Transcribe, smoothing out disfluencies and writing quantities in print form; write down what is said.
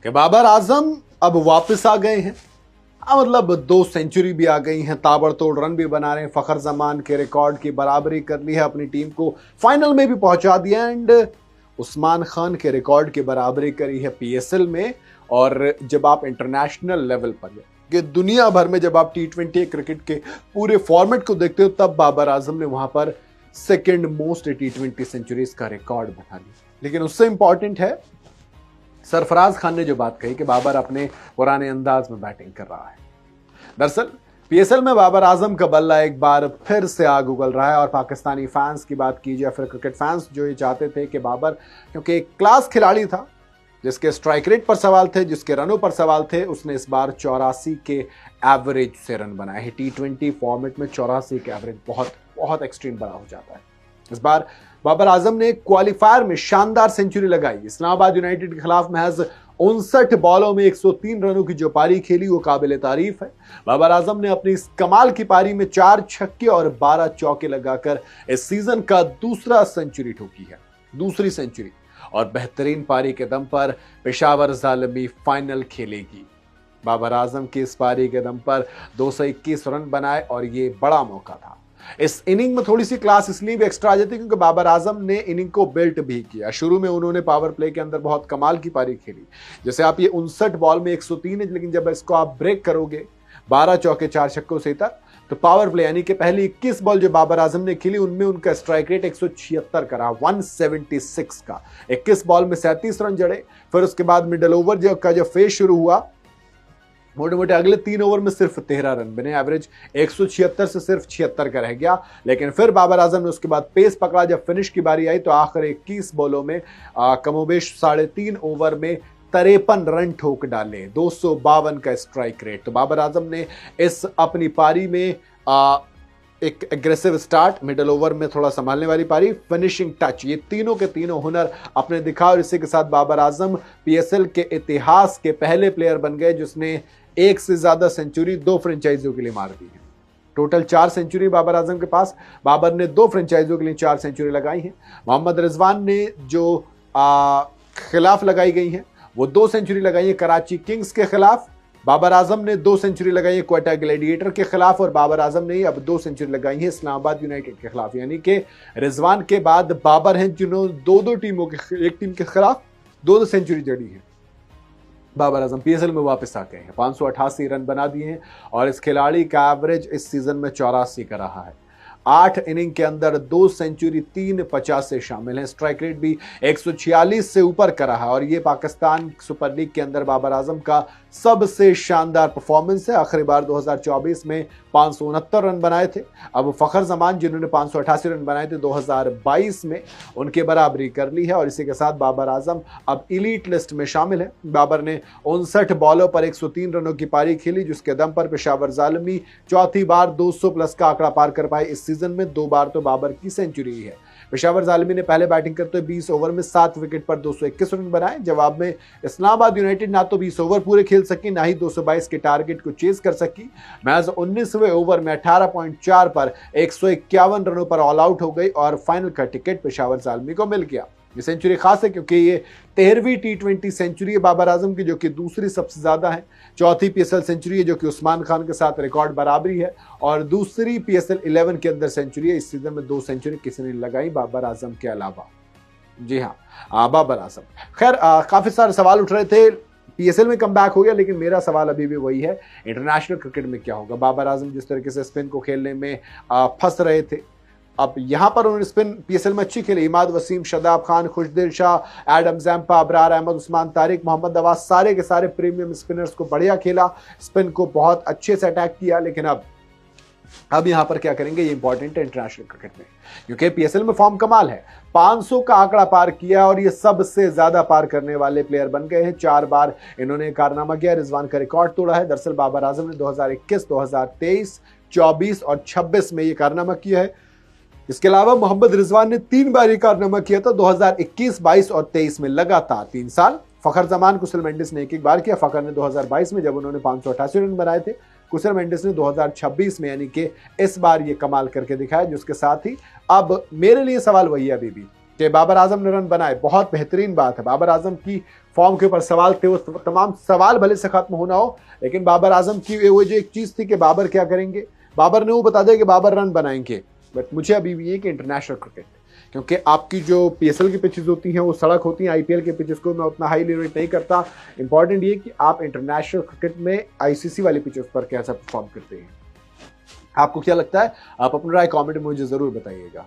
कि बाबर आजम अब वापस आ गए हैं। मतलब 2 सेंचुरी भी आ गई हैं, ताबड़तोड़ रन भी बना रहे हैं, फखर जमान के रिकॉर्ड की बराबरी कर ली है, अपनी टीम को फाइनल में भी पहुंचा दिया एंड उस्मान खान के रिकॉर्ड की बराबरी करी है पीएसएल में। और जब आप इंटरनेशनल लेवल पर कि दुनिया भर में जब आप T20 क्रिकेट के पूरे फॉर्मेट को देखते हो, तब बाबर आजम ने वहां पर सेकेंड मोस्ट T20 सेंचुरीज का रिकॉर्ड बना लिया। लेकिन उससे इंपॉर्टेंट है सरफराज खान ने जो बात कही कि बाबर अपने पुराने अंदाज में बैटिंग कर रहा है। दरअसल पीएसएल में बाबर आजम का बल्ला एक बार फिर से आग उगल रहा है और पाकिस्तानी फैंस की बात की जाए, फिर क्रिकेट फैंस जो ये चाहते थे कि बाबर क्योंकि एक क्लास खिलाड़ी था, जिसके स्ट्राइक रेट पर सवाल थे, जिसके रनों पर सवाल थे, उसने इस बार 84 के एवरेज से रन बनाए हैं। T20 फॉर्मेट में 84 के एवरेज बहुत बहुत एक्सट्रीम बड़ा हो जाता है। इस बार बाबर आजम ने क्वालिफायर में शानदार सेंचुरी लगाई। इस्लामाबाद यूनाइटेड के खिलाफ महज 59 बॉलों में 103 रनों की जो पारी खेली वो काबिल तारीफ है। बाबर आजम ने अपनी इस कमाल की पारी में 4 छक्के और 12 चौके लगाकर इस सीजन का दूसरा सेंचुरी ठोकी है, दूसरी सेंचुरी। और बेहतरीन पारी के दम पर पेशावर ज़ालिमी फाइनल खेलेगी। बाबर आजम की इस पारी के दम पर 221 रन बनाए और ये बड़ा मौका था। इस इनिंग में थोड़ी सी क्लास इसलिए भी एक्स्ट्रा आ जाती है क्योंकि बाबर आजम ने इनिंग को बिल्ट भी किया। शुरू में उन्होंने पावर प्ले के अंदर बहुत कमाल की पारी खेली। जैसे आप ये 59 बॉल में 103 है, लेकिन जब इसको आप ब्रेक करोगे 12 चौके 4 छक्कों से तक, तो पावर प्ले यानी कि पहली 21 बॉल जो बाबर आजम ने खेली उनमें उनका स्ट्राइक रेट 176 का रहा, 176 का। 21 बॉल में 37 रन जड़े। फिर उसके बाद मिडल ओवर का जो फेज शुरू हुआ, मोटे मोटे अगले 3 ओवर में सिर्फ 13 रन बने, एवरेज 176 से सिर्फ 76 का रह गया। लेकिन फिर बाबर आजम ने उसके बाद पेस पकड़ा। जब फिनिश की बारी आई तो आखिर 21 बॉलों में कमोबेश 3.5 ओवर में 53 रन ठोक डाले, 252 का स्ट्राइक रेट। तो बाबर आजम ने इस अपनी पारी में एक एग्रेसिव स्टार्ट, मिडल ओवर में थोड़ा संभालने वाली पारी, फिनिशिंग टच, ये तीनों के तीनों हुनर अपने दिखा। और इसी के साथ बाबर आजम पीएसएल के इतिहास के पहले प्लेयर बन गए जिसने एक से ज्यादा सेंचुरी 2 फ्रेंचाइजियों के लिए मार दी है। टोटल 4 सेंचुरी बाबर आजम के पास। बाबर ने 2 फ्रेंचाइजियों के लिए 4 सेंचुरी लगाई हैं। मोहम्मद रिजवान ने जो खिलाफ लगाई गई हैं वो 2 सेंचुरी लगाई है कराची किंग्स के खिलाफ। बाबर आजम ने 2 सेंचुरी लगाई है क्वेटा ग्लैडिएटर के खिलाफ और बाबर आजम ने अब 2 सेंचुरी लगाई है इस्लामाबाद यूनाइटेड के खिलाफ। यानी कि रिजवान के बाद बाबर हैं जिन्होंने 2-2 टीमों के, एक टीम के खिलाफ 2-2 सेंचुरी जड़ी है। बाबर आजम पीएसएल में वापस आ गए हैं, 588 रन बना दिए हैं और इस खिलाड़ी का एवरेज इस सीजन में 84 का रहा है। 8 इनिंग के अंदर 2 सेंचुरी 3 50 से शामिल हैं। स्ट्राइक रेट भी 146 से ऊपर का रहा और ये पाकिस्तान सुपर लीग के अंदर बाबर आजम का सबसे शानदार परफॉर्मेंस है। आखिरी बार 2024 में 569 रन बनाए थे। अब फखर जमान जिन्होंने 588 रन बनाए थे 2022 में, उनके बराबरी कर ली है और इसी के साथ बाबर आजम अब इलीट लिस्ट में शामिल है। बाबर ने 59 बॉलों पर 103 रनों की पारी खेली जिसके दम पर पेशावर ज़ालिमी चौथी बार 200 प्लस का आंकड़ा पार कर पाए। इस सीजन में 2 बार तो बाबर की सेंचुरी है। पेशावर ज़ालिमी ने पहले बैटिंग करते हुए 20 ओवर में 7 विकेट पर 221 रन बनाए। जवाब में इस्लामाबाद यूनाइटेड ना तो 20 ओवर पूरे खेल सकी, ना ही 222 के टारगेट को चेज कर सकी। महज 19वें ओवर में 18.4 पर 151 रनों पर ऑल आउट हो गई और फाइनल का टिकट पेशावर ज़ालिमी को मिल गया। ये सेंचुरी खास है क्योंकि ये 13वीं T20 सेंचुरी है बाबर आजम की, जो कि दूसरी सबसे ज्यादा है। चौथी पीएसएल सेंचुरी है जो कि उस्मान खान के साथ रिकॉर्ड बराबरी है और दूसरी पीएसएल 11 के अंदर सेंचुरी है। इस सीजन में 2 सेंचुरी किसी ने लगाई बाबर आजम के अलावा। जी हाँ, बाबर आजम। खैर काफी सारे सवाल उठ रहे थे। पीएसएल में कमबैक हो गया, लेकिन मेरा सवाल अभी भी वही है, इंटरनेशनल क्रिकेट में क्या होगा। बाबर आजम जिस तरीके से स्पिन को खेलने में फंस रहे थे, अब यहां पर उन्होंने स्पिन पीएसएल में अच्छी खेली। इमाद वसीम, शदाब खान, खुशदिल शाह, एडम जैम्पा, अबरार अहमद, उस्मान तारिक, मोहम्मद नवाज, सारे के सारे प्रीमियम स्पिनर्स को बढ़िया खेला, स्पिन को बहुत अच्छे से अटैक किया। लेकिन अब यहां पर क्या करेंगे, ये इंपॉर्टेंट है इंटरनेशनल क्रिकेट में, क्योंकि पीएसएल में फॉर्म कमाल है। 500 का आंकड़ा पार किया और ये सबसे ज्यादा पार करने वाले प्लेयर बन गए हैं। 4 बार इन्होंने कारनामा किया, रिजवान का रिकॉर्ड तोड़ा है। दरअसल बाबर आजम ने 2021, 2023, 24 और 26 में ये कारनामा किया है। इसके अलावा मोहम्मद रिजवान ने 3 बार ये कारनामा किया था, 2021, 22 और 23 में लगातार 3 साल। फखर जमान, कुशल मेंडिस ने एक बार किया। फखर ने 2022 में जब उन्होंने 588 रन बनाए थे, कुशल मेंडिस ने 2026 में, यानी कि इस बार ये कमाल करके दिखाया। जिसके साथ ही अब मेरे लिए सवाल वही है अभी भी कि बाबर आजम ने रन बनाए, बहुत बेहतरीन बात है। बाबर आजम की फॉर्म के ऊपर सवाल थे, वो तमाम सवाल भले से खत्म होना हो, लेकिन बाबर आजम की वो जो एक चीज थी कि बाबर क्या करेंगे, बाबर ने वो बता दिया कि बाबर रन बनाएंगे। बट मुझे अभी भी ये कि इंटरनेशनल क्रिकेट, क्योंकि आपकी जो पीएसएल की पिचेस होती हैं वो सड़क होती हैं, आईपीएल के पिचेस को मैं उतना हाईली रेट नहीं करता। इंपॉर्टेंट ये कि आप इंटरनेशनल क्रिकेट में आईसीसी वाली पिचेस पर कैसा परफॉर्म करते हैं। आपको क्या लगता है? आप अपना राय कमेंट में मुझे जरूर बताइएगा।